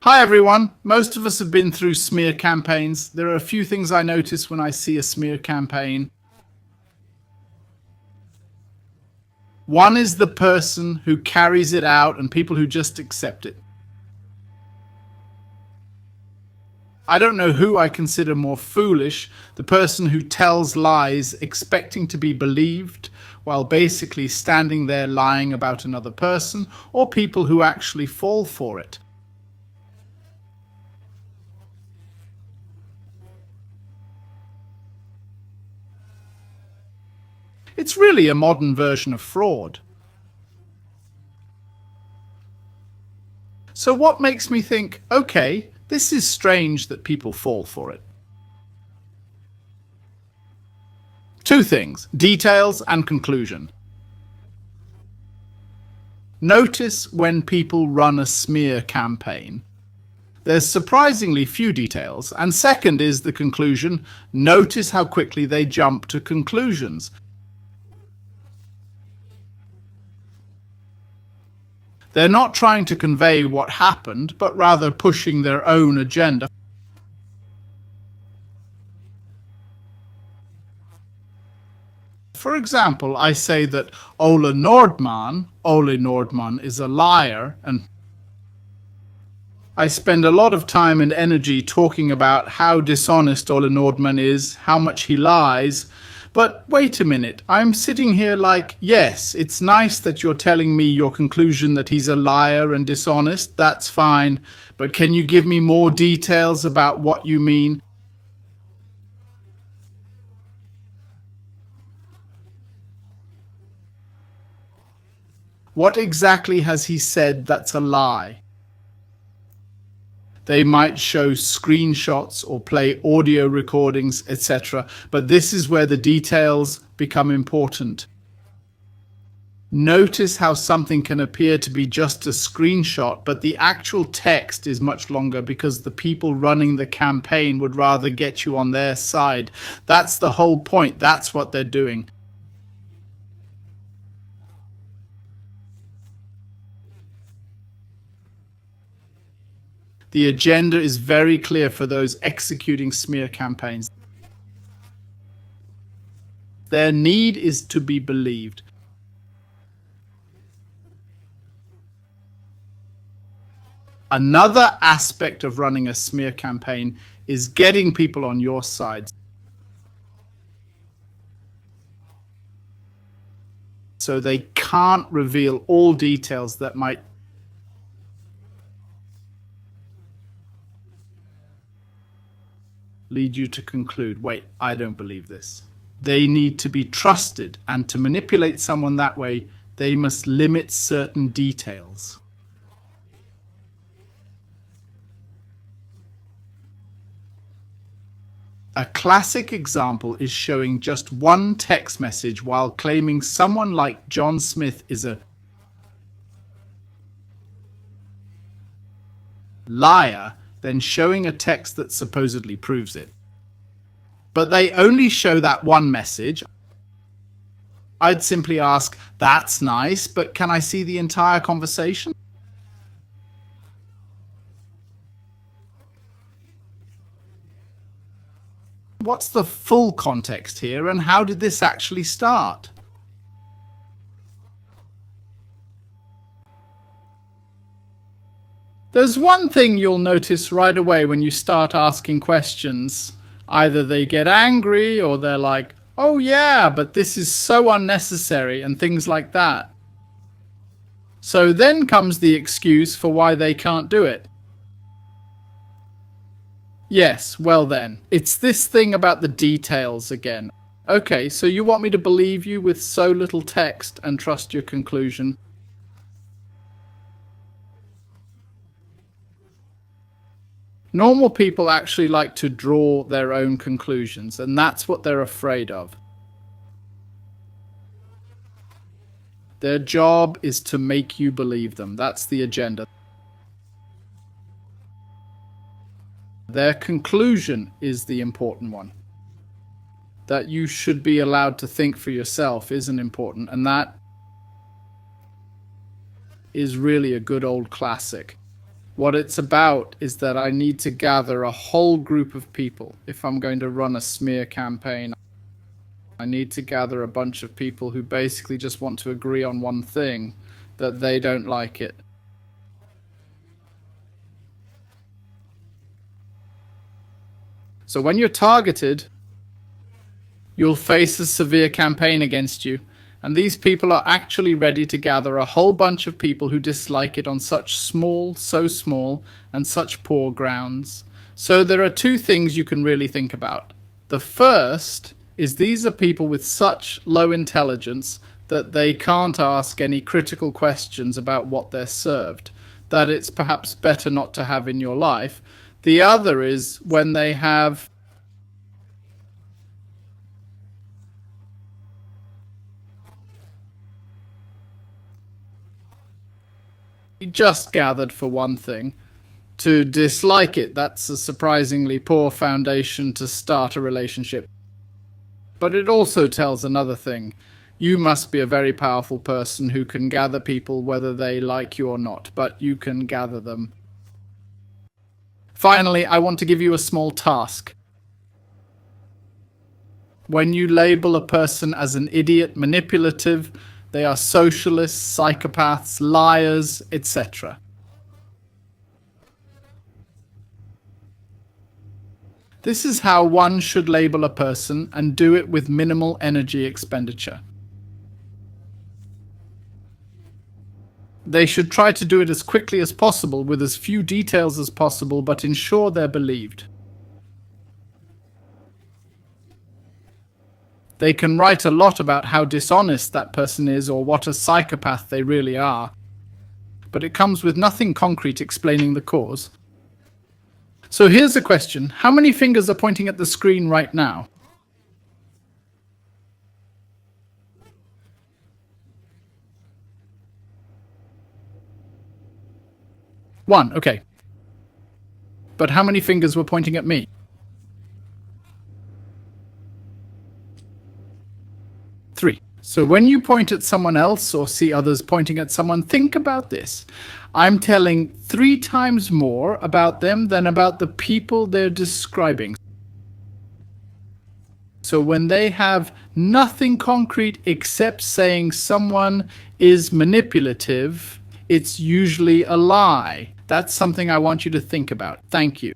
Hi everyone. Most of us have been through smear campaigns. There are a few things I notice when I see a smear campaign. One is the person who carries it out and people who just accept it. I don't know who I consider more foolish, the person who tells lies expecting to be believed while basically standing there lying about another person, or people who actually fall for it. It's really a modern version of fraud. So what makes me think, okay, this is strange that people fall for it? Two things: details and conclusion. Notice when people run a smear campaign, there's surprisingly few details. And second is the conclusion. Notice how quickly they jump to conclusions. They're not trying to convey what happened, but rather pushing their own agenda. For example, I say that Ole Nordman is a liar, and I spend a lot of time and energy talking about how dishonest Ole Nordman is, how much he lies. But wait a minute, I'm sitting here like, yes, it's nice that you're telling me your conclusion that he's a liar and dishonest, that's fine, but can you give me more details about what you mean? What exactly has he said that's a lie? They might show screenshots or play audio recordings, etc. But this is where the details become important. Notice how something can appear to be just a screenshot, but the actual text is much longer because the people running the campaign would rather get you on their side. That's the whole point. That's what they're doing. The agenda is very clear for those executing smear campaigns. Their need is to be believed. Another aspect of running a smear campaign is getting people on your side. So they can't reveal all details that might lead you to conclude, wait, I don't believe this. They need to be trusted, and to manipulate someone that way, they must limit certain details. A classic example is showing just one text message while claiming someone like John Smith is a liar, then showing a text that supposedly proves it. But they only show that one message. I'd simply ask, that's nice, but can I see the entire conversation? What's the full context here, and how did this actually start? There's one thing you'll notice right away when you start asking questions. Either they get angry or they're like, oh yeah, but this is so unnecessary, and things like that. So then comes the excuse for why they can't do it. Yes, well then, it's this thing about the details again. Okay, so you want me to believe you with so little text and trust your conclusion? Normal people actually like to draw their own conclusions, and that's what they're afraid of. Their job is to make you believe them. That's the agenda. Their conclusion is the important one. That you should be allowed to think for yourself isn't important, and that is really a good old classic. What it's about is that I need to gather a whole group of people. If I'm going to run a smear campaign, I need to gather a bunch of people who basically just want to agree on one thing, that they don't like it. So when you're targeted, you'll face a severe campaign against you. And these people are actually ready to gather a whole bunch of people who dislike it on so small, and such poor grounds. So there are two things you can really think about. The first is these are people with such low intelligence that they can't ask any critical questions about what they're served, that it's perhaps better not to have in your life. The other is when they have just gathered for one thing. To dislike it, that's a surprisingly poor foundation to start a relationship. But it also tells another thing. You must be a very powerful person who can gather people whether they like you or not, but you can gather them. Finally, I want to give you a small task. When you label a person as an idiot, manipulative, they are socialists, psychopaths, liars, etc. This is how one should label a person, and do it with minimal energy expenditure. They should try to do it as quickly as possible with as few details as possible, but ensure they're believed. They can write a lot about how dishonest that person is or what a psychopath they really are, but it comes with nothing concrete explaining the cause. So here's a question. How many fingers are pointing at the screen right now? One, okay. But how many fingers were pointing at me? Three. So when you point at someone else or see others pointing at someone, think about this. I'm telling 3 times more about them than about the people they're describing. So when they have nothing concrete except saying someone is manipulative, it's usually a lie. That's something I want you to think about. Thank you.